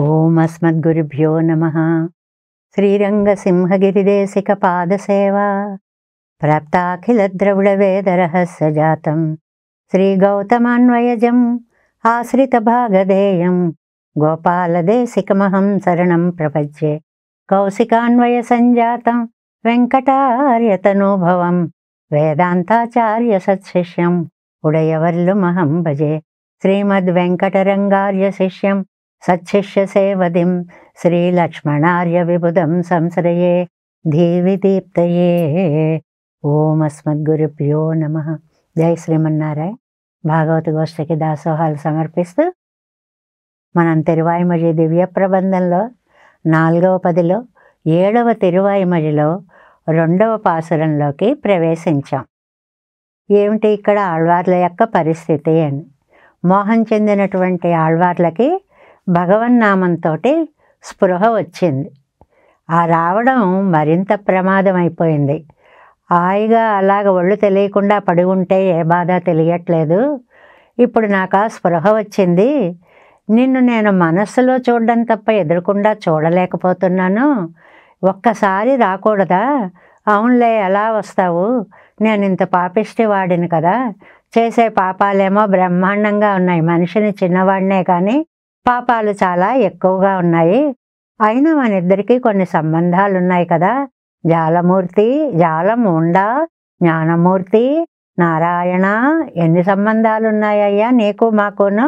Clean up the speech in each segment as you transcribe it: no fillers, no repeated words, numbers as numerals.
ఓం అస్మద్గురుభ్యో నమః. శ్రీరంగసింహగిరిదేశికపాదసేవా ప్రాప్తాఖిలద్రవిడవేదరహస్యజాతం శ్రీగౌతమాన్వయజం ఆశ్రితభాగధేయం గోపాలదేశికమహం శరణం ప్రపద్యే. కౌశికాన్వయసంజాతం వెంకటార్యతనూభవం వేదాంతాచార్య సత్శిష్యం ఉడయవర్లుమహం భజే. శ్రీమద్వెంకటరంగార్య శిష్యం సచ్చిష్య సేవదిం శ్రీలక్ష్మణార్య విబుధం సంశ్రయే ధీవి దీప్తయే. ఓం అస్మద్గురుభ్యో నమః. జై శ్రీమన్నారాయణ. భాగవత గోష్ఠికి దాసోహాలు సమర్పిస్తూ మనం తిరువాయిమొഴി దివ్య ప్రబంధంలో 4వ పదిలో 7వ తిరువాయిమొഴിలో 2వ పాసురంలోకి ప్రవేశించాం. ఏమిటి ఇక్కడ ఆళ్వార్ల యొక్క పరిస్థితి అని. మోహం చెందినటువంటి ఆళ్వార్లకి భగవన్నామంతో స్పృహ వచ్చింది. ఆ రావడం మరింత ప్రమాదం అయిపోయింది. హాయిగా అలాగ ఒళ్ళు తెలియకుండా పడి ఉంటే ఏ బాధ తెలియట్లేదు. ఇప్పుడు నాకు ఆ స్పృహ వచ్చింది. నిన్ను నేను మనస్సులో చూడడం తప్ప ఎదురకుండా చూడలేకపోతున్నాను. ఒక్కసారి రాకూడదా? అవునులే, ఎలా వస్తావు? నేను ఇంత పాపిష్టి వాడిని కదా. చేసే పాపాలేమో బ్రహ్మాండంగా ఉన్నాయి. మనిషిని చిన్నవాడినే కానీ పాపాలు చాలా ఎక్కువగా ఉన్నాయి. అయినా మన ఇద్దరికీ కొన్ని సంబంధాలు ఉన్నాయి కదా. జాలమూర్తి, జాలముండ, జ్ఞానమూర్తి, నారాయణ, ఎన్ని సంబంధాలు ఉన్నాయ్యా నీకు మాకును.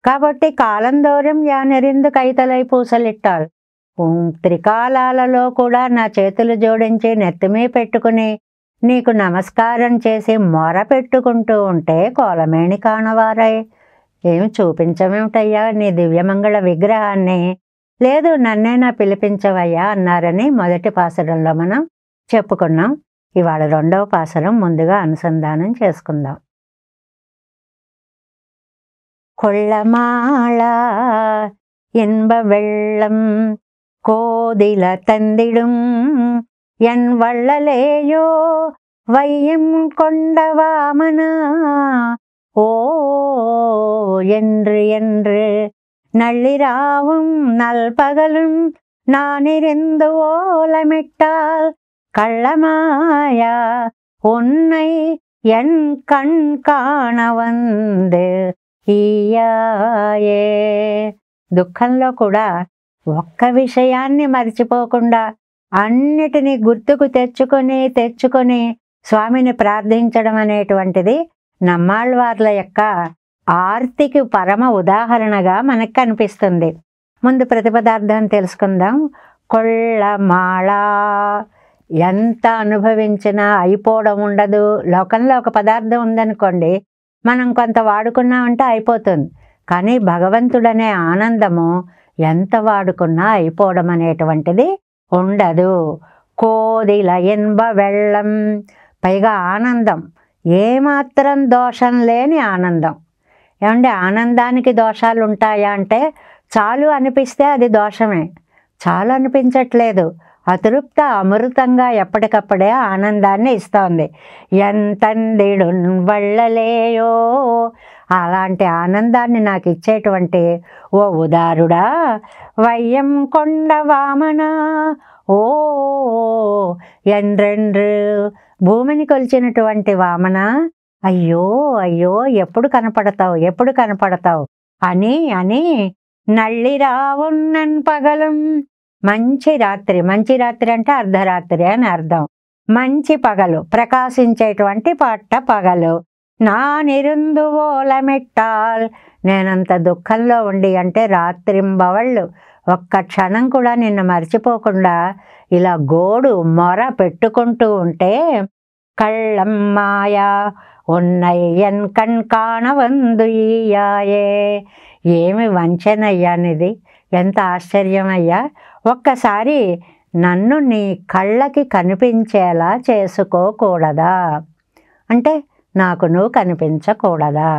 కాబట్టి కాలందోరం యానెరిందు కైతలై పూసలిట్టాలి. త్రికాలాలలో కూడా నా చేతులు జోడించి నెత్తిమీ పెట్టుకుని నీకు నమస్కారం చేసి మొర పెట్టుకుంటూ ఉంటే కోలమేణి కానవారై. ఏమి చూపించమేమిటయ్యా నీ దివ్యమంగళ విగ్రహాన్ని? లేదు, నన్నేనా పిలిపించవయ్యా అన్నారని మొదటి పాసురంలో మనం చెప్పుకున్నాం. ఇవాళ 2వ పాసురం ముందుగా అనుసంధానం చేసుకుందాం. கொள்ளமாள என்ப வெள்ளம் கோதில தந்திடும் என் வள்ளலேயோ வையம் கொண்ட வாமனா ஓ என்று என்று நள்ளிராவும் நல்பகலும் நானிருந்து ஓலமிட்டால் கள்ளமாயா உன்னை என் கண் காண வந்து ఈయాయే. దుఃఖంలో కూడా ఒక్క విషయాన్ని మర్చిపోకుండా అన్నిటినీ గుర్తుకు తెచ్చుకొని స్వామిని ప్రార్థించడం అనేటువంటిది నమ్మాళ్వార్ల యొక్క ఆర్తికి పరమ ఉదాహరణగా మనకు కనిపిస్తుంది. ముందు ప్రతిపదార్థం తెలుసుకుందాం. కొళ్ళమాళ, ఎంత అనుభవించినా అయిపోవడం ఉండదు. లోకంలో ఒక పదార్థం ఉందనుకోండి, మనం కొంత వాడుకున్నామంటే అయిపోతుంది. కానీ భగవంతుడనే ఆనందము ఎంత వాడుకున్నా అయిపోవడం అనేటువంటిది ఉండదు. కోదిల ఎన్బ వెళ్ళం, పైగా ఆనందం ఏమాత్రం దోషం లేని ఆనందం. ఏమంటే ఆనందానికి దోషాలు ఉంటాయా అంటే, చాలు అనిపిస్తే అది దోషమే. చాలు అనిపించట్లేదు, అతృప్త అమృతంగా ఎప్పటికప్పుడే ఆనందాన్ని ఇస్తోంది. ఎంతందిడు వళ్ళలేయో, అలాంటి ఆనందాన్ని నాకు ఇచ్చేటువంటి ఓ ఉదారుడా. వయ్యం కొండ వామన ఓ ఎండ్రెండ్రు, భూమిని కొలిచినటువంటి వామన, అయ్యో అయ్యో ఎప్పుడు కనపడతావు అని నళ్ళిరావున్నన్ పగలం, మంచి రాత్రి అంటే అర్ధరాత్రి అని అర్థం. మంచి పగలు, ప్రకాశించేటువంటి పట్ట పగలు. నా నిరుందు ఓలమెట్టాల్, నేనంత దుఃఖంలో ఉండి అంటే రాత్రింబవళ్ళు ఒక్క క్షణం కూడా నిన్ను మర్చిపోకుండా ఇలా గోడు మొర పెట్టుకుంటూ ఉంటే, కళ్ళం మాయా ఉన్నయ్యన్ కణ్ కాణవందు ఈయాయే. ఏమి వంచనయ్యానిది, ఎంత ఆశ్చర్యమయ్యా. ఒక్కసారి నన్ను నీ కళ్ళకి కనిపించేలా చేసుకోకూడదా? అంటే నాకు నువ్వు కనిపించకూడదా?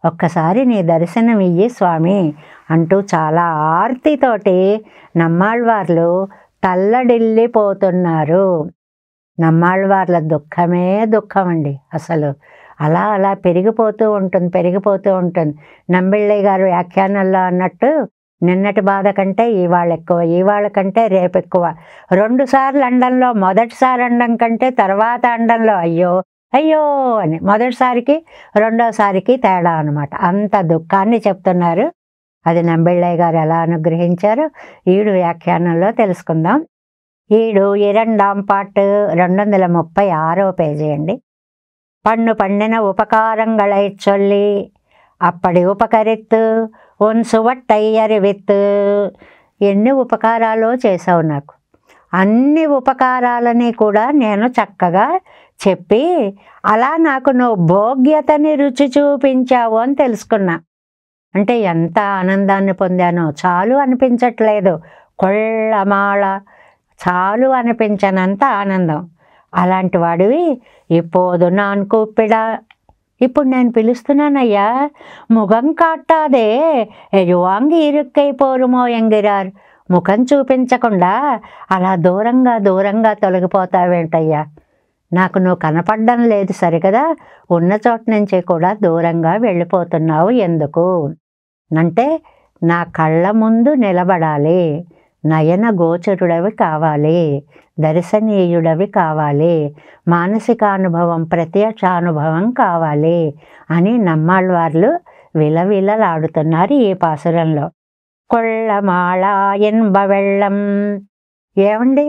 ఒక్కసారి నీ దర్శనం ఇయ్యి స్వామి అంటూ చాలా ఆర్తితోటి నమ్మాళ్వార్లు తల్లడిల్లిపోతున్నారు. నమ్మాళ్వార్ల దుఃఖమే దుఃఖం అండి. అసలు అలా పెరిగిపోతూ ఉంటుంది. నంబిళ్ళయ్య గారు వ్యాఖ్యానంలో అన్నట్టు నిన్నటి బాధ కంటే ఇవాళ ఎక్కువ, ఇవాళ కంటే రేపు ఎక్కువ. 2 సార్లు అండంలో మొదటిసారి అండం కంటే తర్వాత అండంలో అయ్యో అయ్యో అని మొదటిసారికి రెండోసారికి తేడా అనమాట. అంత దుఃఖాన్ని చెప్తున్నారు. అది నంబిళ్ళయ్య గారు ఎలా అనుగ్రహించారో ఈడు వ్యాఖ్యానంలో తెలుసుకుందాం. ఈడు 2ాம் பாட்டு 236వ పేజీ అండి. పన్ను పండిన ఉపకారంగళై చొల్లి అప్పటి ఉపకరిత్తు ఉన్ సువట్టై అరివిత్తు. ఎన్ని ఉపకారాలు చేసావు నాకు, అన్ని ఉపకారాలని కూడా నేను చక్కగా చెప్పి అలా నాకు నువ్వు భోగ్యతని రుచి చూపించావు అని తెలుసుకున్నా. అంటే ఎంత ఆనందాన్ని పొందానో చాలు అనిపించట్లేదు. కొళ్ళమాళ చాలు అనిపించనంత ఆనందం. అలాంటి వాడివి ఇప్పోదు నాన్ కూప్పిడా, ఇప్పుడు నేను పిలుస్తున్నానయ్యా, ముఖం కాట్టాదే ఎరువాంగి ఇరుక్కై పోరుమో ఎంగిరార్. ముఖం చూపించకుండా అలా దూరంగా దూరంగా తొలగిపోతావేంటయ్యా, నాకు నువ్వు కనపడడం లేదు సరికదా, ఉన్న చోట నుంచి కూడా దూరంగా వెళ్ళిపోతున్నావు ఎందుకు అంటే, నా కళ్ళ ముందు నిలబడాలి, నయన గోచరుడవి కావాలి, దర్శనీయుడవి కావాలి, మానసికానుభవం ప్రత్యక్షానుభవం కావాలి అని నమ్మాళ్ళవార్లు విలవిలలాడుతున్నారు ఈ పాసురంలో. కొళ్ళమాళ ఎన్బ వెళ్ళం. ఏమండి,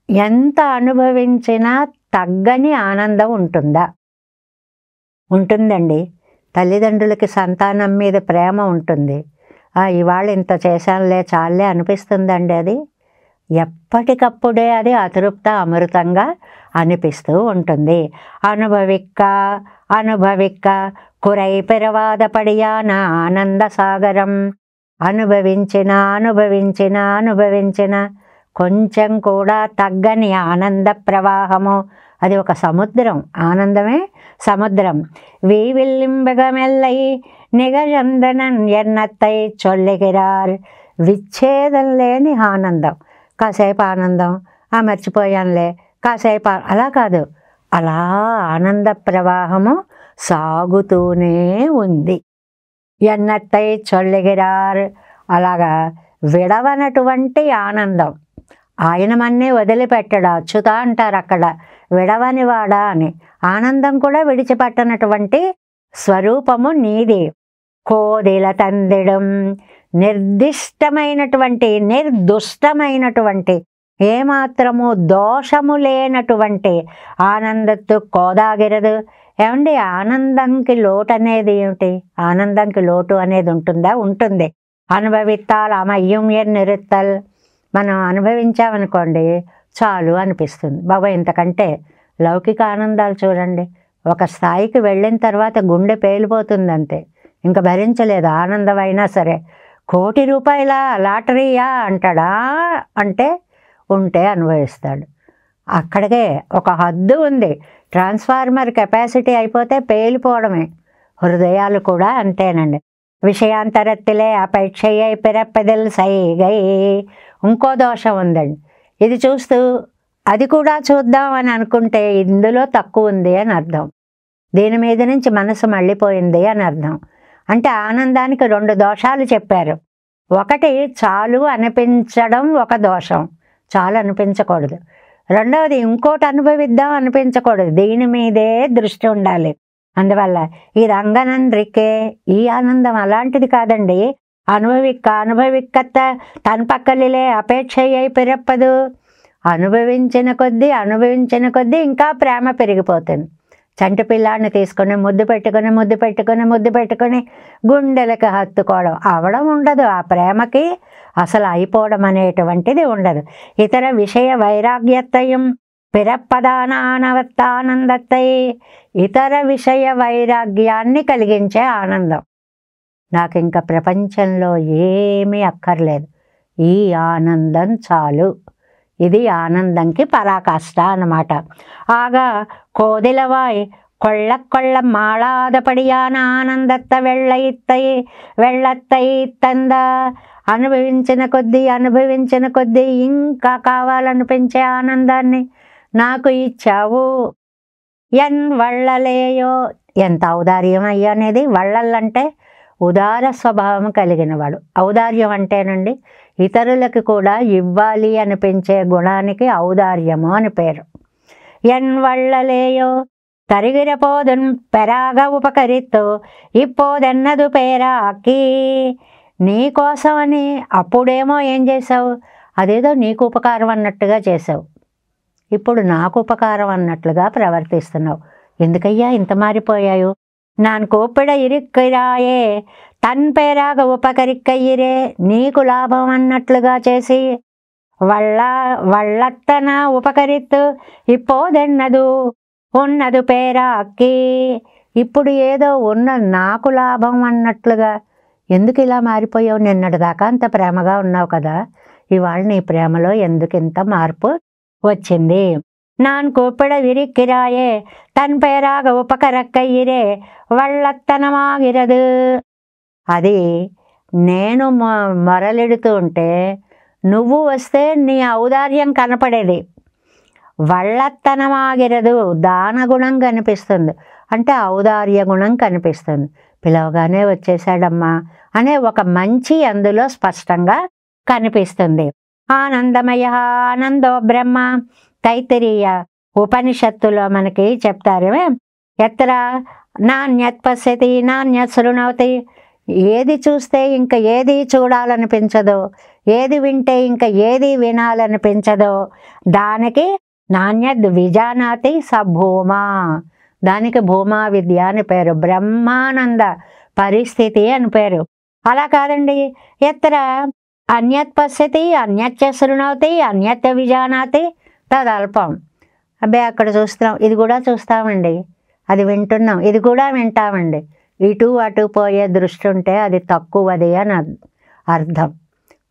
ఎంత అనుభవించినా తగ్గని ఆనందం ఉంటుందా? ఉంటుందండి. తల్లిదండ్రులకి సంతానం మీద ప్రేమ ఉంటుంది. ఇవాళ ఇంత చేశానులే చాలే అనిపిస్తుందండి. అది ఎప్పటికప్పుడే అది అతృప్త అమృతంగా అనిపిస్తూ ఉంటుంది. అనుభవిక్క అనుభవిక్క కురై పిరవాదపడియాన ఆనంద సాగరం. అనుభవించిన అనుభవించిన అనుభవించిన కొంచెం కూడా తగ్గని ఆనంద ప్రవాహము. అది ఒక సముద్రం, ఆనందమే సముద్రం. వీవిల్లింబగమెల్లై నిగజందనన్ ఎన్నత్తై చొల్లిగిరార్. విచ్ఛేదం లేని ఆనందం. కాసేపు ఆనందం, మర్చిపోయానులే, కాసేపు అలా కాదు, అలా ఆనంద ప్రవాహము సాగుతూనే ఉంది. ఎన్నత్తై చొల్లిగిరార్, అలాగా విడవనటువంటి ఆనందం. ఆయనమన్నీ వదిలిపెట్టడా, అచ్యుత అంటారు అక్కడ, విడవనివాడా అని. ఆనందం కూడా విడిచిపెట్టనటువంటి స్వరూపము నీది. కోదిల తందిడం, నిర్దిష్టమైనటువంటి నిర్దుష్టమైనటువంటి ఏమాత్రము దోషము లేనటువంటి ఆనందత్తు కోదాగిరదు. ఏమండి, ఆనందంకి లోటు అనేది ఏమిటి? ఆనందంకి లోటు అనేది ఉంటుందా? ఉంటుంది. అనుభవిత్తాల్ అమయ్యం ఎన్నిరుత్తల్. మనం అనుభవించామనుకోండి చాలు అనిపిస్తుంది. బాబా ఇంతకంటే లౌకిక ఆనందాలు చూడండి, ఒక స్థాయికి వెళ్ళిన తర్వాత గుండె పేలిపోతుంది అంతే, ఇంకా భరించలేదు. ఆనందమైనా సరే 1,00,00,000 రూపాయల లాటరీయా అంటాడా అంటే ఉంటే అనుభవిస్తాడు. అక్కడికే ఒక హద్దు ఉంది. ట్రాన్స్ఫార్మర్ కెపాసిటీ అయిపోతే పేలిపోవడమే. హృదయాలు కూడా అంతేనండి. విషయాంతరత్తిలే అపేక్షయ్యై పిరప్పదిల్ సైగై. ఇంకో దోషం ఉందండి. ఇది చూస్తూ అది కూడా చూద్దాం అని అనుకుంటే ఇందులో తక్కువ ఉంది అని అర్థం. దీని మీద నుంచి మనసు మళ్ళీపోయింది అని అర్థం. అంటే ఆనందానికి 2 దోషాలు చెప్పారు. ఒకటి చాలు అనిపించడం ఒక దోషం, చాలు అనిపించకూడదు. రెండవది ఇంకోటి అనుభవిద్దాం అనిపించకూడదు, దీని మీదే దృష్టి ఉండాలి. అందువల్ల ఈ రంగనండ్రికే ఈ ఆనందం అలాంటిది కాదండి. అనుభవిక్కత్త తన పక్కలిలే అపేక్షయ్యై పిరప్పదు. అనుభవించిన కొద్దీ ఇంకా ప్రేమ పెరిగిపోతుంది. చంటి పిల్లాన్ని తీసుకొని ముద్దు పెట్టుకొని గుండెలకు హత్తుకోవడం అవడం ఉండదు. ఆ ప్రేమకి అసలు అయిపోవడం అనేటువంటిది ఉండదు. ఇతర విషయ వైరాగ్యత్తయం పిరప్పదానానవత్తానందత్తై. ఇతర విషయ వైరాగ్యాన్ని కలిగించే ఆనందం. నాకు ఇంకా ప్రపంచంలో ఏమీ అక్కర్లేదు, ఈ ఆనందం చాలు. ఇది ఆనందంకి పరాకాష్ట అన్నమాట. ఆగా కోదిలవాయ్ కొళ్ళ మాళాదపడియాన ఆనందత్త వెళ్ళత్తై తంద. అనుభవించిన కొద్దీ ఇంకా కావాలనిపించే ఆనందాన్ని నాకు ఇచ్చావు. ఎన్ వళ్ళలేయో, ఎంత ఔదార్యం అయ్యా అనేది. వళ్ళల్లంటే ఉదార స్వభావం కలిగినవాడు. ఔదార్యం అంటేనండి ఇతరులకు కూడా ఇవ్వాలి అనిపించే గుణానికి ఔదార్యము అని పేరు. ఎన్ వళ్ళలేయో తరిగిరపోదున్ పెరాగ ఉపకరిత్తు ఇప్పోదెన్నదు పేరాకి. నీకోసమని అప్పుడేమో ఏం చేసావు, అదేదో నీకు ఉపకారం అన్నట్టుగా చేసావు, ఇప్పుడు నాకు ఉపకారం అన్నట్లుగా ప్రవర్తిస్తున్నావు. ఎందుకయ్యా ఇంత మారిపోయావు? నాన్ కూపిడ ఇరిక్కిరాయే తన్ పేరాగ ఉపకరిక్కయ్యిరే. నీకు లాభం అన్నట్లుగా చేసి వళ్ళత్తన ఉపకరిత్తు ఇప్పోదెన్నదు ఉన్నదు పేరాకి. ఇప్పుడు ఏదో ఉన్న నాకు లాభం అన్నట్లుగా ఎందుకు ఇలా మారిపోయావు? నిన్నటిదాకా అంత ప్రేమగా ఉన్నావు కదా, ఇవాళ నీ ప్రేమలో ఎందుకు ఇంత మార్పు వచ్చింది? నాన్ కూపిడ విరిక్కిరాయే తన్ పేరాగ ఉపకరక్కయ్యిరే వళ్ళత్తనమాగిరదు. అది నేను మొరలెడుతూ ఉంటే నువ్వు వస్తే నీ ఔదార్యం కనపడేది. వళ్ళత్తనమాగిరదు దానగుణం కనిపిస్తుంది, అంటే ఔదార్య గుణం కనిపిస్తుంది. పిలవగానే వచ్చేసాడమ్మా అనే ఒక మంచి అందులో స్పష్టంగా కనిపిస్తుంది. ఆనందమయ ఆనందో బ్రహ్మ తైత్తరీయ ఉపనిషత్తులో మనకి చెప్తారే, ఎత్ర నాణ్యత్ పశ్యతి నాణ్యత్ శృణోతి. ఏది చూస్తే ఇంకా ఏది చూడాలనిపించదో, ఏది వింటే ఇంకా ఏది వినాలనిపించదో దానికి నాణ్యత్ విజానాతి సభూమా. దానికి భూమా విద్య అని పేరు, బ్రహ్మానంద పరిస్థితి అని పేరు. అలా కాదండి, ఎత్ర అన్యత్ పశ్యతి అన్యచ్చ శృణోతి అన్యత్య విజానాతి తదల్పం. అబ్బాయి అక్కడ చూస్తున్నాం, ఇది కూడా చూస్తామండి, అది వింటున్నాం, ఇది కూడా వింటామండి. ఇటు అటు పోయే దృష్టి ఉంటే అది తక్కువది అని అర్థం.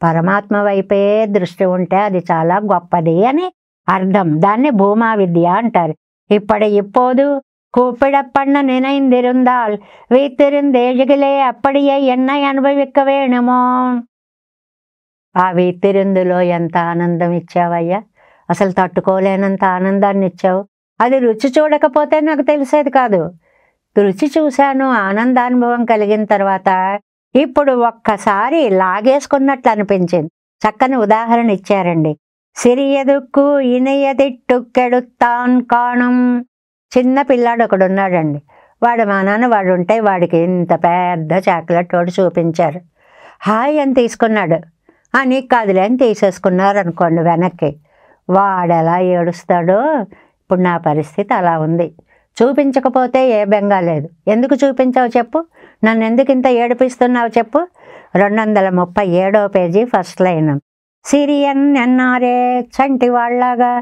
పరమాత్మ వైపే దృష్టి ఉంటే అది చాలా గొప్పది అని అర్థం. దాన్ని భూమా విద్య అంటారు. இப்போது கூப்பிடப்பண்ண நினைந்திருந்தால் வீத்திருந்தேஜிலே அப்படியே என்னை అనుభవిக்க వేణుమో. ఆ వీతిరిందులో ఎంత ఆనందం ఇచ్చావయ్యా, అసలు తట్టుకోలేనంత ఆనందాన్ని ఇచ్చావు. అది రుచి చూడకపోతే నాకు తెలిసేది కాదు. రుచి చూశాను, ఆనందానుభవం కలిగిన తర్వాత ఇప్పుడు ఒక్కసారి లాగేసుకున్నట్లు అనిపించింది. చక్కని ఉదాహరణ ఇచ్చారండి. సిరియదుక్కు ఇనయదిట్టుకెడుతాన్ కాణం. చిన్న పిల్లాడు ఒకడున్నాడండి, వాడు మా నాన్న వాడు ఉంటే వాడికి ఇంత పెద్ద చాక్లెట్ వాడు చూపించారు. హాయ్ అని తీసుకున్నాడు. నీకు కాదులే అని తీసేసుకున్నారు అనుకోండి వెనక్కి. వాడు ఎలా ఏడుస్తాడో. ఇప్పుడు నా పరిస్థితి అలా ఉంది. చూపించకపోతే ఏ బెంగా లేదు. ఎందుకు చూపించావు చెప్పు, నన్ను ఎందుకు ఇంత ఏడిపిస్తున్నావు చెప్పు. 237వ పేజీ ఫస్ట్ లైన్. సిరియన్ ఎన్నారే చంటివాళ్లాగా.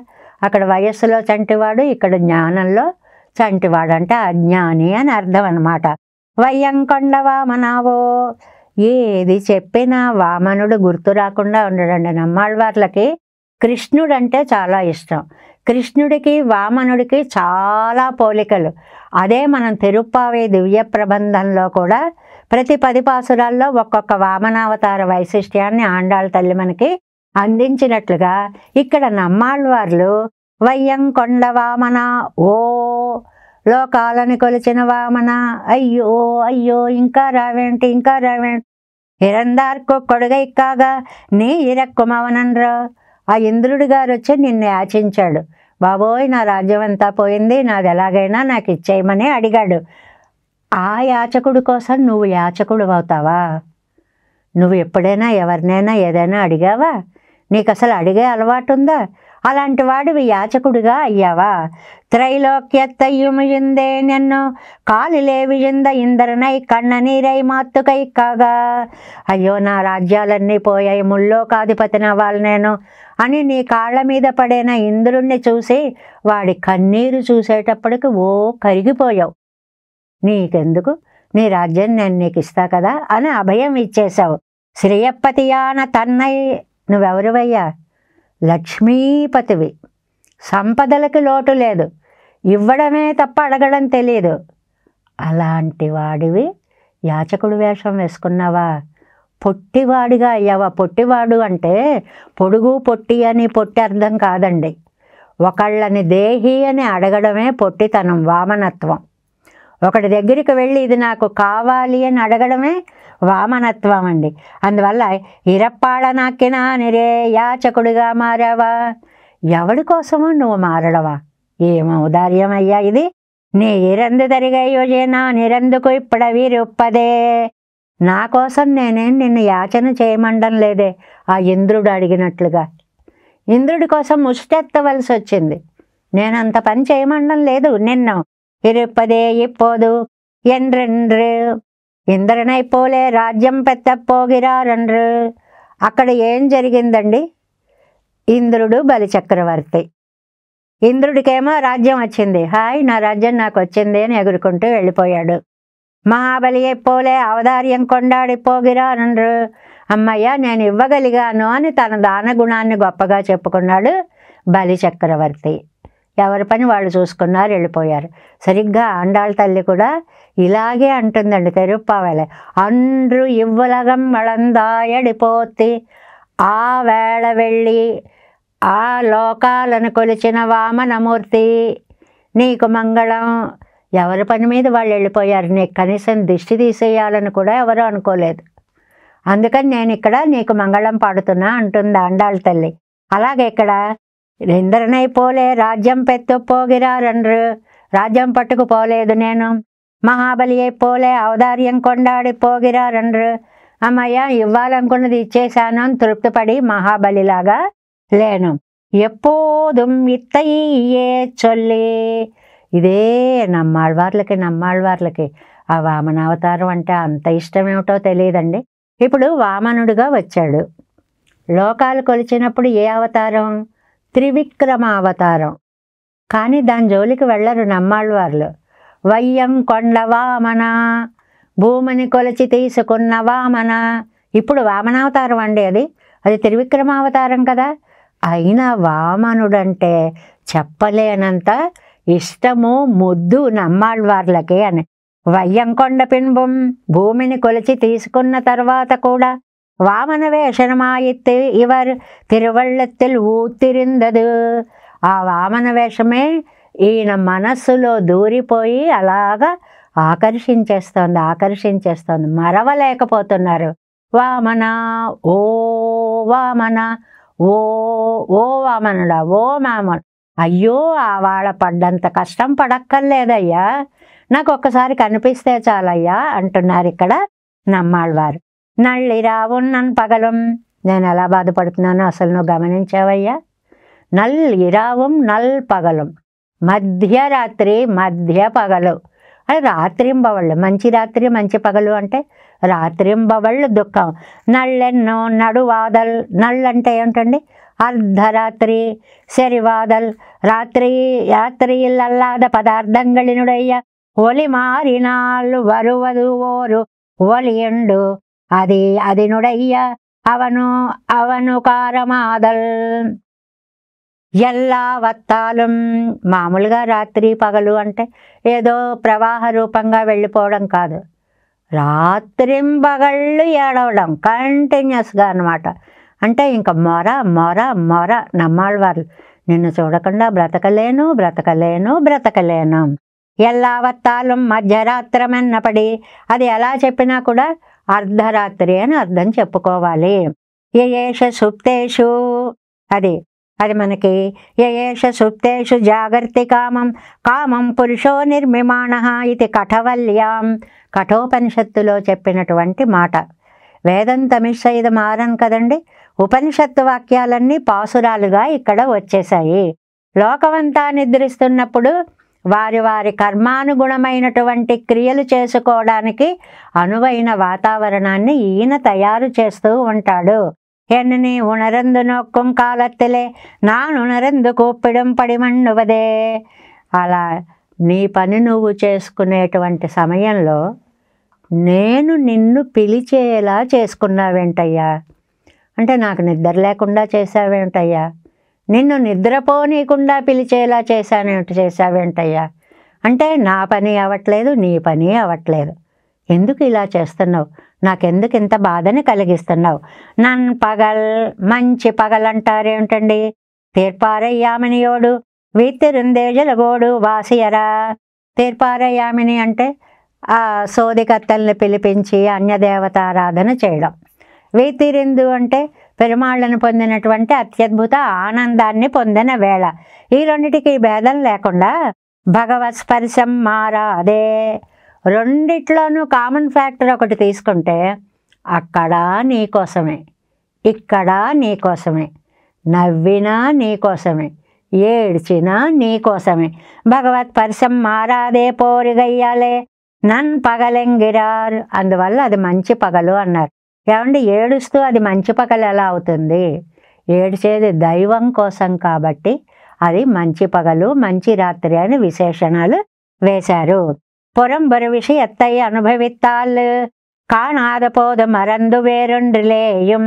అక్కడ వయస్సులో చంటివాడు, ఇక్కడ జ్ఞానంలో చంటివాడు, అంటే అజ్ఞాని అని అర్థం అన్నమాట. వయ్యంకొండ వామనావో. ఏది చెప్పినా వామనుడు గుర్తు రాకుండా ఉండడండి. నమ్మాళ్ళవార్లకి కృష్ణుడు అంటే చాలా ఇష్టం. కృష్ణుడికి వామనుడికి చాలా పోలికలు. అదే మనం తిరుప్పావై దివ్య ప్రబంధంలో కూడా ప్రతి 10 పాసురాల్లో ఒక్కొక్క వామనావతార వైశిష్ట్యాన్ని ఆండాళ్ళ తల్లి మనకి అందించినట్లుగా ఇక్కడ నమ్మాళ్ళవార్లు వయ్యంకొండ వామన, ఓ లోకాలని కొలిచిన వామన, అయ్యో అయ్యో ఇంకా రావేంటి ఇంకా రావేంటి, ఇరందార్కు కొడుగై కాగా నీ ఇరక్కుమవనన్రా. ఆ ఇంద్రుడి గారు వచ్చి నిన్ను యాచించాడు. బాబోయ్ నా రాజ్యం అంతా పోయింది, నాది ఎలాగైనా నాకు ఇచ్చేయమని అడిగాడు. ఆ యాచకుడి కోసం నువ్వు యాచకుడు అవుతావా? నువ్వు ఎప్పుడైనా ఎవరినైనా ఏదైనా అడిగావా? నీకు అసలు అడిగే అలవాటు ఉందా? అలాంటి వాడివి యాచకుడిగా అయ్యావా? త్రైలోక్యత్తయ్యుమిజిందే నిన్ను కాలిలేవిజింద ఇందరనై కన్న నీరై మాత్తుకై కాగా. అయ్యో నా రాజ్యాలన్నీ పోయాయి, ముల్లోకాధిపతినవ్వాలి నేను అని నీ కాళ్ళ మీద పడిన ఇంద్రుణ్ణి చూసి వాడి కన్నీరు చూసేటప్పటికి ఓ కరిగిపోయావు. నీకెందుకు, నీ రాజ్యం నేను నీకు ఇస్తా కదా అని అభయం ఇచ్చేశావు. శ్రీయప్పతియాన తన్నై. నువ్వెవరివయ్యా? లక్ష్మీపతివి. సంపదలకి లోటు లేదు, ఇవ్వడమే తప్ప అడగడం తెలియదు. అలాంటి వాడివి యాచకుడు వేషం వేసుకున్నావా? పొట్టివాడిగా అయ్యావా? పొట్టివాడు అంటే పొడుగు పొట్టి అని పొట్టి అర్థం కాదండి. ఒకళ్ళని దేహి అని అడగడమే పొట్టితనం, వామనత్వం. ఒకటి దగ్గరికి వెళ్ళి ఇది నాకు కావాలి అని అడగడమే వామనత్వం అండి. అందువల్ల ఇరప్పాళ నాకిన నిరే యాచకుడిగా మారావా, ఎవడి కోసమో నువ్వు మారడవా, ఏం ఔదార్యం అయ్యా ఇది. నీ ఇరందు తరిగయ్యోజేనా నిరందుకు ఇప్పుడవిరుప్పదే, నా కోసం నేనేం నిన్ను యాచన చేయమండం లేదే. ఆ ఇంద్రుడు అడిగినట్లుగా ఇంద్రుడి కోసం ముష్టెత్తవలసి వచ్చింది, నేనంత పని చేయమండం లేదు నిన్ను. ఇరుప్పదే ఇప్పోదు ఎండ్రెండ్రు ఇంద్రనై పోలే రాజ్యం పెత్తపోగిరారండ్రు. అక్కడ ఏం జరిగిందండి, ఇంద్రుడు బలిచక్రవర్తి. ఇంద్రుడికేమో రాజ్యం వచ్చింది, హాయ్ నా రాజ్యం నాకు వచ్చింది అని ఎగురుకుంటూ వెళ్ళిపోయాడు. మహాబలి పోలే అవదార్యం కొండాడి పోగిరారండ్రు. అమ్మయ్య నేను ఇవ్వగలిగాను అని తన దాన గుణాన్ని గొప్పగా చెప్పుకున్నాడు బలిచక్రవర్తి. ఎవరి పని వాళ్ళు చూసుకున్నారు, వెళ్ళిపోయారు. సరిగ్గా ఆండాళ్ళ తల్లి కూడా ఇలాగే అంటుందండి తిరుప్పావలే, అండ్రు ఇవ్వలగం వళందాయడిపోతి, ఆ వేళ వెళ్ళి ఆ లోకాలను కొలిచిన వామనమూర్తి నీకు మంగళం. ఎవరి పని మీద వాళ్ళు వెళ్ళిపోయారు, నీకు కనీసం దిష్టి తీసేయాలని కూడా ఎవరు అనుకోలేదు. అందుకని నేను ఇక్కడ నీకు మంగళం పాడుతున్నా అంటుంది ఆండాళ్ళ తల్లి. అలాగే ఇక్కడ ఇంద్రనై పోలే రాజ్యం పెత్తపోగిరారండ్రు, రాజ్యం పట్టుకుపోలేదు నేను. మహాబలి అయిపోలే అవదార్యం కొండాడి పోగిరారండ్రు, అమ్మయ్య ఇవ్వాలనుకున్నది ఇచ్చేశాను అని తృప్తిపడి మహాబలిలాగా లేను. ఎప్పోదుం ఇత్తయ్యే చొల్లి, ఇదే నమ్మాళ్ళవార్లకి ఆ వామనావతారం అంటే అంత ఇష్టమేమిటో తెలియదండి. ఇప్పుడు వామనుడిగా వచ్చాడు. లోకాలు కొలిచినప్పుడు ఏ అవతారం, త్రివిక్రమావతారం. కానీ దాని జోలికి వెళ్ళరు నమ్మాళ్ళవార్లు. వయ్యం కొండ వామన, భూమిని కొలిచి తీసుకున్న వామన. ఇప్పుడు వామనావతారం అండి, అది త్రివిక్రమావతారం కదా. అయినా వామనుడంటే చెప్పలేనంత ఇష్టము ముద్దు నమ్మాళ్ళవార్లకి అని. వయ్యంకొండ పిన్బం, భూమిని కొలిచి తీసుకున్న తర్వాత కూడా వామన వేషమాయిత్తు ఇవర్ తిరువళ్ళెత్తిల్ ఊతిరిందదు. ఆ వామన వేషమే ఈయన మనస్సులో దూరిపోయి అలాగా ఆకర్షించేస్తోంది. మరవలేకపోతున్నారు. వామన ఓ వామన, ఓ ఓ వామనుడా, ఓ మామను, అయ్యో ఆవాళ పడ్డంత కష్టం పడక్కర్లేదయ్యా, నాకు ఒక్కసారి కనిపిస్తే చాలయ్యా అంటున్నారు ఇక్కడ నమ్మాళ్ళవారు. నల్లిరావున్నన్ పగలం, నేను ఎలా బాధపడుతున్నానో అసలు నువ్వు గమనించావయ్యా. నల్లిరావం నల్ పగలం, మధ్యరాత్రి మధ్య పగలు, అది రాత్రింబవళ్ళు. మంచి రాత్రి మంచి పగలు అంటే రాత్రింబవళ్ళు దుఃఖం. నళ్ళెన్నో నడువాదల్, నళ్ళంటే ఏమిటండి, అర్ధరాత్రి. సెరివాదల్ రాత్రియిల్లల్లాద పదార్థంಗಳಿನುடைய ఒలి మారినాళ్ళు వరువదు ఓరు ఒలియండు అదినుడయ్య అవను కారమాదల్. ఎల్లా వత్తాలం, మామూలుగా రాత్రి పగలు అంటే ఏదో ప్రవాహ రూపంగా వెళ్ళిపోవడం కాదు, రాత్రింబగళ్ళు ఏడవడం కంటిన్యూస్గా అన్నమాట. అంటే ఇంకా మొర మొర మొర. నమ్మాళ్ళవారు నిన్ను చూడకుండా బ్రతకలేను. ఎల్లావత్తాలం మధ్యరాత్రమన్నపడి, అది ఎలా చెప్పినా కూడా అర్ధరాత్రి అని అర్థం చెప్పుకోవాలి. యయేష సుప్తేషు, అది మనకి యయేష సుప్తేషు జాగర్తి కామం పురుషో నిర్మిమాణ ఇది కఠవల్యాం, కఠోపనిషత్తులో చెప్పినటువంటి మాట. వేదం తమిశ్శైద మారన్ కదండి, ఉపనిషత్తు వాక్యాలన్నీ పాసురాలుగా ఇక్కడ వచ్చేసాయి. లోకమంతా నిద్రిస్తున్నప్పుడు వారి కర్మానుగుణమైనటువంటి క్రియలు చేసుకోవడానికి అనువైన వాతావరణాన్ని ఈయన తయారు చేస్తూ ఉంటాడు. ఎన్ని ఉణరందు నొక్కుం కాలత్తిలే నాన్ ఉణరందు కూప్పిడం పడిమణువదే. అలా నీ పని నువ్వు చేసుకునేటువంటి సమయంలో నేను నిన్ను పిలిచేలా చేసుకున్నావేంటయ్యా, అంటే నాకు నిద్ర లేకుండా చేసావేంటయ్యా, నిన్ను నిద్రపోనీయకుండా పిలిచేలా చేసావేంటయ్యా, అంటే నా పని అవ్వట్లేదు, నీ పని అవ్వట్లేదు, ఎందుకు ఇలా చేస్తున్నావు, నాకెందుకు ఇంత బాధని కలిగిస్తున్నావు. నన్ పగల్, మంచి పగలంటారేమిటండి, తీర్పారయ్యామినియోడు వీతిరుందేజలగోడు వాసియరా. తీర్పారయ్యామిని అంటే ఆ సోదికత్తల్ని పిలిపించి అన్యదేవతారాధన చేయడం. వీతిరిందు అంటే పెరుమాళ్ళను పొందినటువంటి అత్యద్భుత ఆనందాన్ని పొందిన వేళ. ఈ రెండిటికి భేదం లేకుండా భగవత్ స్పర్శం మారాదే, రెండిట్లోనూ కామన్ ఫ్యాక్టర్ ఒకటి తీసుకుంటే అక్కడ నీకోసమే, ఇక్కడ నీకోసమే, నవ్వినా నీకోసమే, ఏడ్చినా నీకోసమే. భగవత్ స్పర్శం మారాదే పోరిగయ్యాలే నన్ పగలెంగిరారు. అందువల్ల అది మంచి పగలు అన్నారు. ఏమంటే ఏడుస్తూ అది మంచి పగలు ఎలా అవుతుంది? ఏడ్చేది దైవం కోసం కాబట్టి అది మంచి పగలు, మంచి రాత్రి అని విశేషణాలు వేశారు. పురంబొరు విషయత్తై అనుభవిత్తాల్ కాణాదపోదు మరందు వేరుండ్రిలేయం.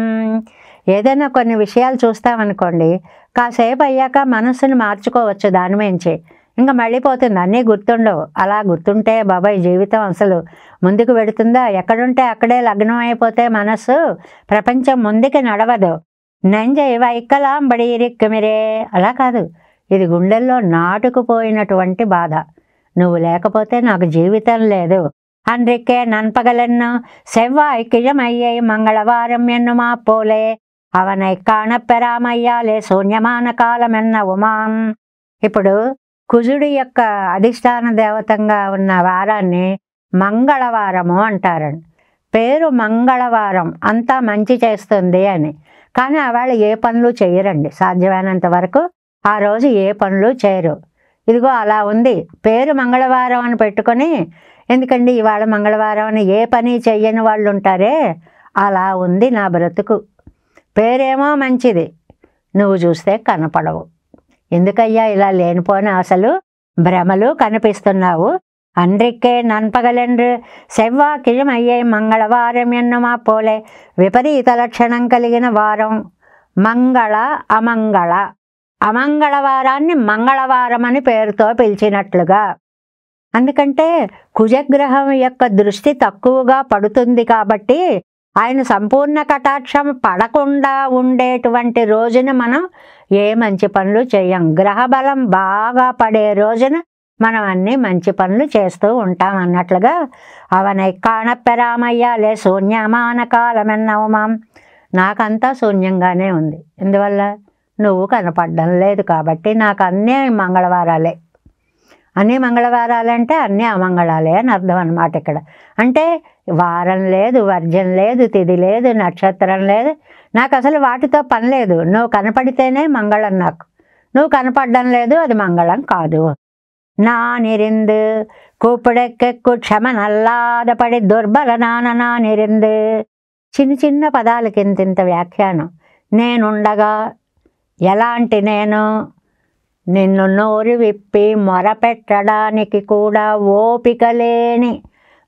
ఏదైనా కొన్ని విషయాలు చూస్తామనుకోండి, కాసేపు అయ్యాక మనస్సును మార్చుకోవచ్చు దాని మించి, ఇంకా మళ్ళీ పోతుంది, అన్నీ గుర్తుండవు. అలా గుర్తుంటే బాబాయ్ జీవితం అసలు ముందుకు వెడుతుందా? ఎక్కడుంటే అక్కడే లగ్నం అయిపోతే మనస్సు ప్రపంచం ముందుకు నడవదు. నంజై వైకలాంబడి ఇరిక్కుమిరే, అలా కాదు, ఇది గుండెల్లో నాటుకుపోయినటువంటి బాధ. నువ్వు లేకపోతే నాకు జీవితం లేదు. அன்றைக்கே நண்பகலென்னு செவ்வாய்க்கிழமையை మంగళవారం ఎన్నుమా పోలే అవనై కాణపెరామయ్యాలే శూన్యమాన కాలం ఎన్న ఉమాన్. ఇప్పుడు కుజుడి యొక్క అధిష్టాన దేవతంగా ఉన్న వారాన్ని మంగళవారము అంటారండి. పేరు మంగళవారం, అంతా మంచి చేస్తుంది అని. కానీ ఆవేళ ఏ పనులు చేయరండి, సాధ్యమైనంత వరకు ఆ రోజు ఏ పనులు చేయరు. ఇదిగో అలా ఉంది, పేరు మంగళవారం అని పెట్టుకొని, ఎందుకండి ఇవాళ మంగళవారం అని ఏ పని చెయ్యని వాళ్ళు ఉంటారే, అలా ఉంది నా బ్రతుకు. పేరేమో మంచిది, నువ్వు చూస్తే కనపడవు. ఎందుకయ్యా ఇలా లేనిపోయిన ఆశలు భ్రమలు కనిపిస్తున్నావు? அன்றைக்கே நண்பகலென்று செவ்வாய்க்கிழமையை మంగళవారం ఎన్నుమా పోలే. విపరీత లక్షణం కలిగిన వారం మంగళ అమంగళ, అమంగళవారాన్ని మంగళవారం అని పేరుతో పిలిచినట్లుగా. అందుకంటే కుజగ్రహం యొక్క దృష్టి తక్కువగా పడుతుంది కాబట్టి ఆయన సంపూర్ణ కటాక్షం పడకుండా ఉండేటువంటి రోజున మనం ఏ మంచి పనులు చేయం. గ్రహబలం బాగా పడే రోజున మనం అన్నీ మంచి పనులు చేస్తూ ఉంటాం అన్నట్లుగా. అవనై కాణపెరామయ్యాలే శూన్యమాన కాలమెన్నవమాం. నాకంతా శూన్యంగానే ఉంది, ఎందువల్ల నువ్వు కనపడడం లేదు కాబట్టి. నాకు అన్నీ మంగళవారాలే. అన్నీ మంగళవారాలంటే అన్నీ అమంగళాలే అని అర్థం అన్నమాట. ఇక్కడ అంటే వారం లేదు, వర్జం లేదు, తిథి లేదు, నక్షత్రం లేదు, నాకు అసలు వాటితో పని లేదు. నువ్వు కనపడితేనే మంగళం నాకు, నువ్వు కనపడడం లేదు, అది మంగళం కాదు. నానిరిందు కూపుడెక్కెక్కు క్షమ నల్లాదపడి దుర్బల నానిరిందు. చిన్న చిన్న పదాలకి ఇంత వ్యాఖ్యానం. నేనుండగా ఎలాంటి నేను, నిన్ను నోరు విప్పి మొరపెట్టడానికి కూడా ఓపిక లేని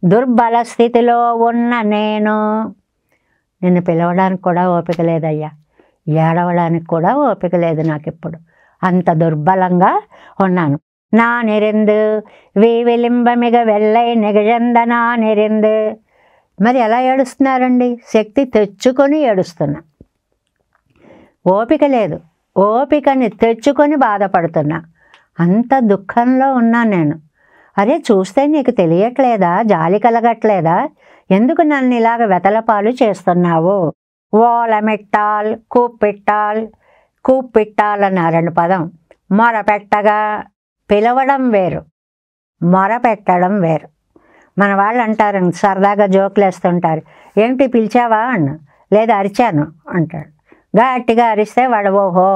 దుర్బల స్థితిలో ఉన్న నేను. నిన్ను పిలవడానికి కూడా ఓపిక లేదయ్యా, ఏడవడానికి కూడా ఓపిక లేదు నాకు ఇప్పుడు, అంత దుర్బలంగా ఉన్నాను. నానిరిందు వీవిలింబమిగ వెల్లై నిగజందనా నిరిందు. మరి ఎలా ఏడుస్తున్నారండి? శక్తి తెచ్చుకొని ఏడుస్తున్నా, ఓపిక లేదు, ఓపికని తెచ్చుకొని బాధపడుతున్నా, అంత దుఃఖంలో ఉన్నా నేను. అరే చూస్తే నీకు తెలియట్లేదా? జాలి కలగట్లేదా? ఎందుకు నన్ను ఇలాగ వెతలపాలు చేస్తున్నావు? ఓలమిట్టాల్ కూప్పిట్టాల్, కూప్పిట్టాల్ అన్నారండి పదం. మొరపెట్టగా, పిలవడం వేరు, మొరపెట్టడం వేరు. మన వాళ్ళు అంటారు, సరదాగా జోకులు వేస్తుంటారు, ఏంటి పిలిచావా అన్న, లేదా అరిచాను అంటాడు. గట్టిగా అరిస్తే వాడు ఓహో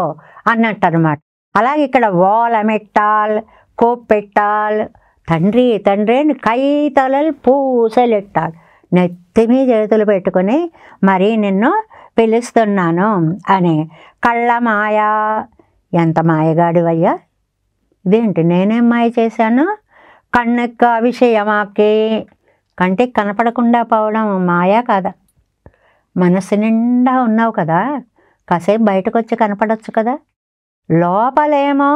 అన్నట్టు అనమాట. అలాగే ఇక్కడ ఓలమిట్టాల్ కూప్పిట్టాల్, తండ్రి తండ్రి అని కైతలలు పూసలెట్టాలి, నెత్తిమీ చేతులు పెట్టుకుని మరీ నిన్ను పిలుస్తున్నాను అని. కళ్ళ మాయ, ఎంత మాయగాడివయ్యా, ఇదేంటి నేనేం మాయ చేశాను? కಣ್ಣెక్క విషయమాకి, కంటికి కనపడకుండా పోవడం మాయా కాదా? మనసు నిండా ఉన్నావు కదా, కాసేపు బయటకు వచ్చి కనపడవచ్చు కదా. లోపలేమో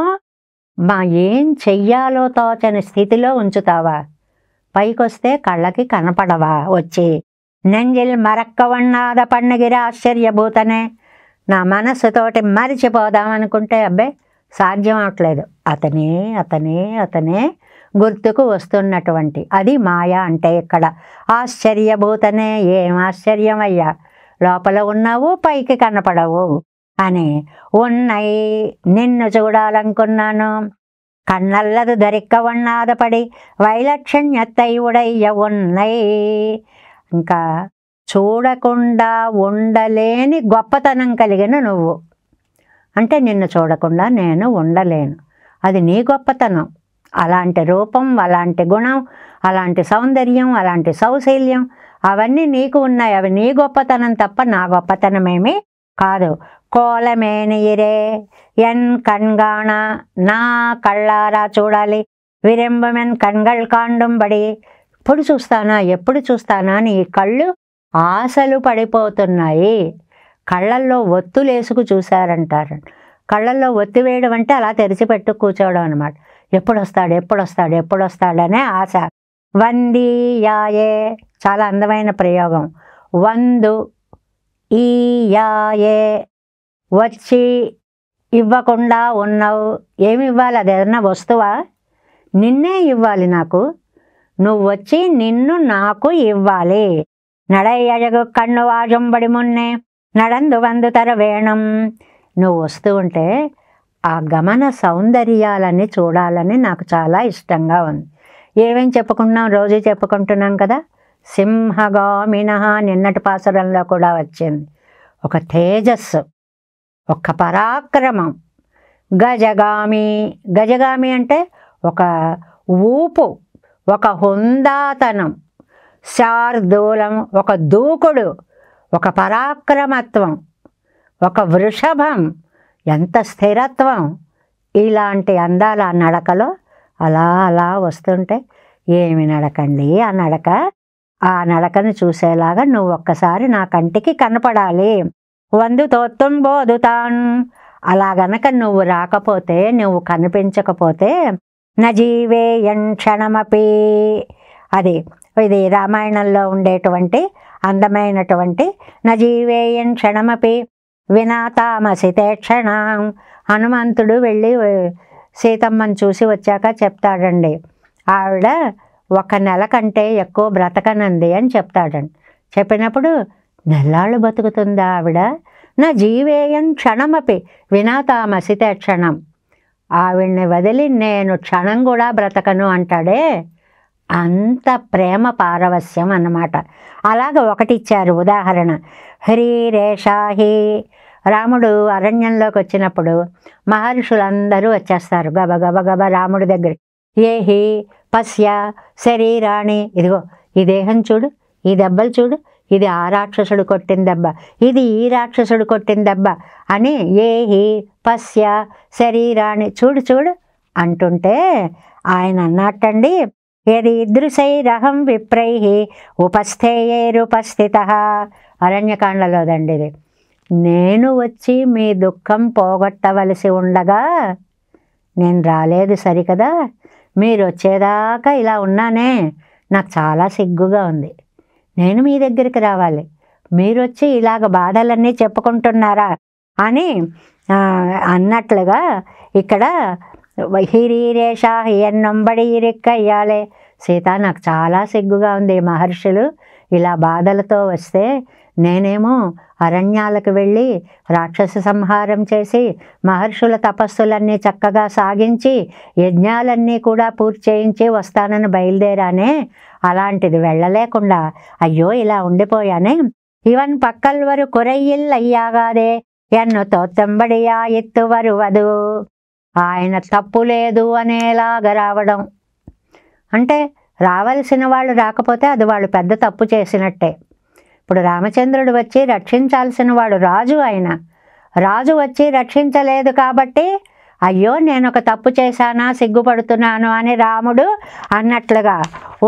మా ఏం చెయ్యాలో తోచని స్థితిలో ఉంచుతావా, పైకొస్తే కళ్ళకి కనపడవా వచ్చి. నెంజిల్ మరక్కవన్నాద పన్నగిరి ఆశ్చర్యభూతనే. నా మనస్సుతోటి మరిచిపోదామనుకుంటే అబ్బే సాధ్యం అవట్లేదు. అతనే అతనే అతనే గుర్తుకు వస్తున్నటువంటి అది మాయ అంటే. ఇక్కడ ఆశ్చర్యభూతనే, ఏం ఆశ్చర్యమయ్యా, లోపల ఉన్నావు పైకి కనపడవు అని. ఉన్నయి నిన్ను చూడాలనుకున్నాను, కన్నల్లదు ధరిక్క వన్నాదపడి వైలక్షణ్యత్తై ఉడయ్య ఉన్నై. ఇంకా చూడకుండా ఉండలేని గొప్పతనం కలిగిన నువ్వు అంటే నిన్ను చూడకుండా నేను ఉండలేను, అది నీ గొప్పతనం. అలాంటి రూపం, అలాంటి గుణం, అలాంటి సౌందర్యం, అలాంటి సౌశీల్యం అవన్నీ నీకు ఉన్నాయి. అవి నీ గొప్పతనం తప్ప నా గొప్పతనమేమీ కాదు. కోలమేనియిరే ఎన్ కణ్గాణ, నా కళ్ళారా చూడాలి, విరెంబమెన్ కణ్గళ్ కాండుంబడి. ఎప్పుడు చూస్తానా ఎప్పుడు చూస్తానా అని ఈ కళ్ళు ఆశలు పడిపోతున్నాయి. కళ్ళల్లో ఒత్తులేసుకు చూశారంటారు. కళ్ళల్లో ఒత్తి వేయడం అంటే అలా తెరిచిపెట్టు కూర్చోవడం అనమాట. ఎప్పుడు వస్తాడు ఎప్పుడు వస్తాడు ఎప్పుడు వస్తాడనే ఆశ. వందీయాయే చాలా అందమైన ప్రయోగం. వందు ఈ యాయే వచ్చి ఇవ్వకుండా ఉన్నావు. ఏమి ఇవ్వాలి? అది ఏదన్నా వస్తువా? నిన్నే ఇవ్వాలి నాకు. నువ్వు వచ్చి నిన్ను నాకు ఇవ్వాలి. నడయ్యగు కన్ను వాజంబడి మున్నే నడందు వందు తర వేణం. నువ్వు వస్తూ ఉంటే ఆ గమన సౌందర్యాలని చూడాలని నాకు చాలా ఇష్టంగా ఉంది. ఏమేం చెప్పుకుంటున్నాం, రోజు చెప్పుకుంటున్నాం కదా. సింహగామిన నిన్నటి పాసురంలో కూడా వచ్చింది. ఒక తేజస్సు, ఒక పరాక్రమం. గజగామి, గజగామి అంటే ఒక ఊపు, ఒక హుందాతనం. శార్దూలం ఒక దూకుడు, ఒక పరాక్రమత్వం, ఒక వృషభం, ఎంత స్థిరత్వం. ఇలాంటి అందాల నడకలో అలా అలా వస్తుంటే ఏమి నడకండి ఆ నడక. ఆ నడకను చూసేలాగా నువ్వు ఒక్కసారి నా కంటికి కనపడాలి. వందు తోత్తం బోదుతాన్. అలా గనక నువ్వు రాకపోతే, నువ్వు కనిపించకపోతే నజీవేయన్ క్షణమపి. అది ఇది రామాయణంలో ఉండేటువంటి అందమైనటువంటి నజీవేయన్ క్షణమపి వినాతామసితే క్షణం. హనుమంతుడు వెళ్ళి సీతమ్మని చూసి వచ్చాక చెప్తాడండి, ఆవిడ 1 నెల కంటే ఎక్కువ బ్రతకనంది అని చెప్తాడండి. చెప్పినప్పుడు నెల్లాళ్ళు బతుకుతుందా ఆవిడ? నా జీవేయం క్షణమపి వినాతామసితే క్షణం. ఆవిడ్ని వదిలి నేను క్షణం కూడా బ్రతకను అంటాడే, అంత ప్రేమ పారవస్యం అన్నమాట. అలాగ ఒకటి ఇచ్చారు ఉదాహరణ. హ్రీరేషాహి. రాముడు అరణ్యంలోకి వచ్చినప్పుడు మహర్షులందరూ వచ్చేస్తారు గబ గబ గబ రాముడి దగ్గర. ఏహి పశ్య శరీరాణి. ఇదిగో ఈ దేహం చూడు, ఈ దెబ్బలు చూడు, ఇది ఆ రాక్షసుడు కొట్టిన దెబ్బ, ఇది ఈ రాక్షసుడు కొట్టిన దెబ్బ అని ఏహి పశ్య శరీరాణి చూడు చూడు అంటుంటే ఆయన అన్నట్టండి, ఏది ఇదృశైరహం విప్రై ఉపస్థేయేరుపస్థిత. అరణ్యకాండలోదండి ఇది. నేను వచ్చి మీ దుఃఖం పోగొట్టవలసి ఉండగా నేను రాలేదు సరికదా, మీరు వచ్చేదాకా ఇలా ఉన్నానే, నాకు చాలా సిగ్గుగా ఉంది. నేను మీ దగ్గరికి రావాలి, మీరు వచ్చి ఇలాగ బాధలన్నీ చెప్పుకుంటున్నారా అని అన్నట్లుగా ఇక్కడ హిరీరేషా ఎన్నొంబడి ఇరెక్కయ్యాలే. సీత నాకు చాలా సిగ్గుగా ఉంది, మహర్షులు ఇలా బాధలతో వస్తే నేనేమో అరణ్యాలకు వెళ్ళి రాక్షస సంహారం చేసి మహర్షుల తపస్సులన్నీ చక్కగా సాగించి యజ్ఞాలన్నీ కూడా పూర్తి చేయించి వస్తానని బయలుదేరానే, అలాంటిది వెళ్ళలేకుండా అయ్యో ఇలా ఉండిపోయానే. ఇవన్ పక్కల్వరు కురయ్యిల్ అయ్యాగాదే ఎన్ను తోత్తంబడియా ఎత్తువరువదు. ఆయన తప్పు లేదు అనేలాగా రావడం అంటే రావలసిన వాళ్ళు రాకపోతే అది వాళ్ళు పెద్ద తప్పు చేసినట్టే. ఇప్పుడు రామచంద్రుడు వచ్చి రక్షించాల్సిన వాడు రాజు. ఆయన రాజు వచ్చి రక్షించలేదు కాబట్టి అయ్యో నేను ఒక తప్పు చేశానా, సిగ్గుపడుతున్నాను అని రాముడు అన్నట్లుగా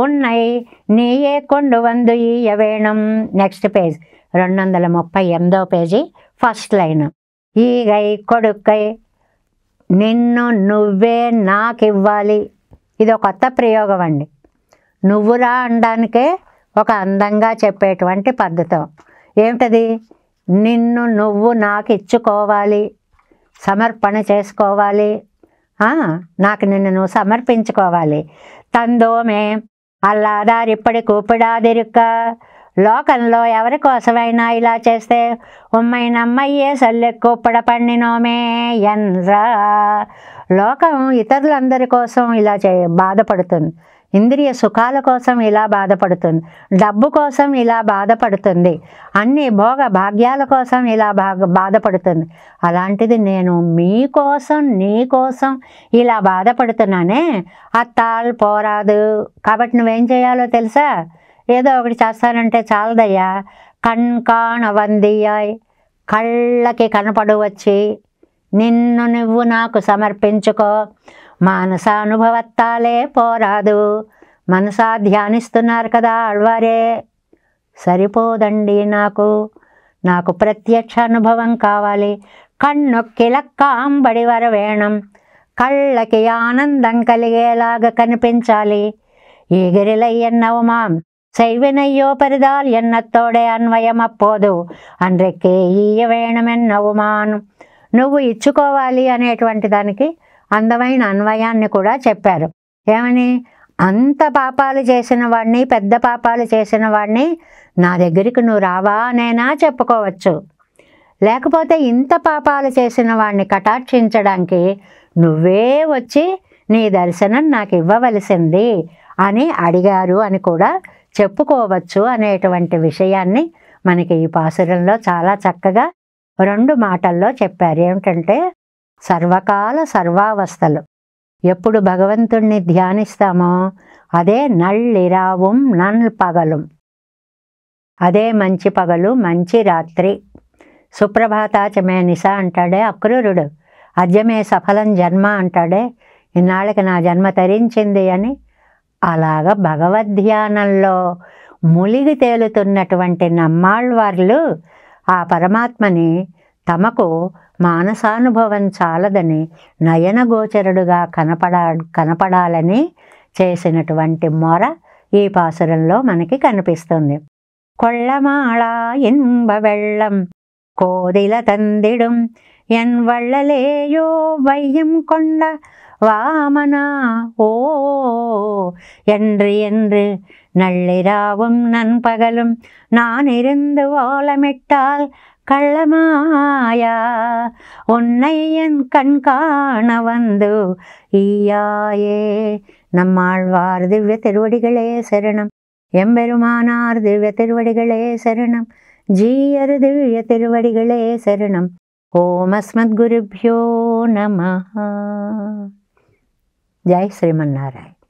ఉన్నయి నీయే కొండు వందు ఈయవేణం. నెక్స్ట్ పేజ్ 238వ పేజీ ఫస్ట్ లైన్. ఈగై కొడుక్కై నిన్ను నువ్వే నాకివ్వాలి. ఇది ఒక కొత్త ప్రయోగం అండి. నువ్వురా అనడానికే ఒక అందంగా చెప్పేటువంటి పద్ధతి. ఏమిటది? నిన్ను నువ్వు నాకు ఇచ్చుకోవాలి, సమర్పణ చేసుకోవాలి నాకు నిన్ను నువ్వు సమర్పించుకోవాలి. తందోమే అల్లాదారిప్పటి కూపిడాదిరుక్క, లోకంలో ఎవరి కోసమైనా ఇలా చేస్తే ఉమ్మైనమ్మయ్యే సల్లె కూప్పడ పండినోమే ఎన్రా. లోకం ఇతరులందరి కోసం ఇలా బాధపడుతుంది, ఇంద్రియ సుఖాల కోసం ఇలా బాధపడుతుంది, డబ్బు కోసం ఇలా బాధపడుతుంది, అన్ని భోగ భాగ్యాల కోసం ఇలా బాధపడుతుంది. అలాంటిది నేను మీకోసం నీ కోసం ఇలా బాధపడుతున్నానే, అత్తాల్ పోరాదు. కాబట్టి నువ్వేం చేయాలో తెలుసా? ఏదో ఒకటి చేస్తానంటే చాలదయ్యా. కణ్కాణ వందియాయ్, కళ్ళకి కనపడు వచ్చి నిన్ను నువ్వు నాకు సమర్పించుకో. మానసానుభవత్తాలే పోరాదు. మనసా ధ్యానిస్తున్నారు కదా ఆళ్వారే, సరిపోదండి. నాకు ప్రత్యక్ష అనుభవం కావాలి. కన్నొక్కిలక్కాంబడి వరవేణం, కళ్ళకి ఆనందం కలిగేలాగా కనిపించాలి. ఈగిరిలై ఎన్నవుమాం செய்வினையோ பெரிதால் ఎన్నత్తోడే అన్వయమపోదు అన్రెక్కే ఈయ వేణమెన్నవుమాను. నువ్వు ఇచ్చుకోవాలి అనేటువంటి దానికి అందమైన అన్వయాన్ని కూడా చెప్పారు. ఏమని? అంత పాపాలు చేసిన వాడిని, పెద్ద పాపాలు చేసిన వాడిని నా దగ్గరికి నువ్వు రావా అనేనా చెప్పుకోవచ్చు. లేకపోతే ఇంత పాపాలు చేసిన వాడిని కటాక్షించడానికి నువ్వే వచ్చి నీ దర్శనం నాకు ఇవ్వవలసింది అని అడిగారు అని కూడా చెప్పుకోవచ్చు అనేటువంటి విషయాన్ని మనకి ఈ పాసురంలో చాలా చక్కగా 2 మాటల్లో చెప్పారు. ఏమిటంటే, సర్వకాల సర్వావస్థలు ఎప్పుడు భగవంతుణ్ణి ధ్యానిస్తామో అదే నళ్ళిరావం నల్పగలం, అదే మంచి పగలు మంచి రాత్రి. సుప్రభాతాచమే నిశ అంటాడే అక్రూరుడు, అద్యమే సఫలం జన్మ అంటాడే, ఇన్నాళ్ళకి నా జన్మ తరించింది అని. అలాగా భగవద్ధ్యానంలో ములిగి తేలుతున్నటువంటి నమ్మాళ్వార్లు ఆ పరమాత్మని తమకు మానసానుభవం చాలదని నయనగోచరుడుగా కనపడాలని చేసినటువంటి మొర ఈ పాసురంలో మనకి కనిపిస్తుంది. కొళ్ళమాళ ఇన్బ వెళ్ళం కోదిల తందిడుం ఎన్ వళ్ళలేయో వైయం కొండ வாமனா ஓ என்று நள்ளிராவும் நண்பகலும் நான் இருந்து ஓலமிட்டால் கள்ளமாயா உன்னை என் கண் காண வந்து ஈயாயே. நம்மாழ்வார் திவ்ய திருவடிகளே சரணம். எம்பெருமானார் திவ்ய திருவடிகளே சரணம். ஜீயர் திவ்ய திருவடிகளே சரணம். ஓம் அஸ்மத் குருभ्यो நமः. जय श्रीमन्नारायण.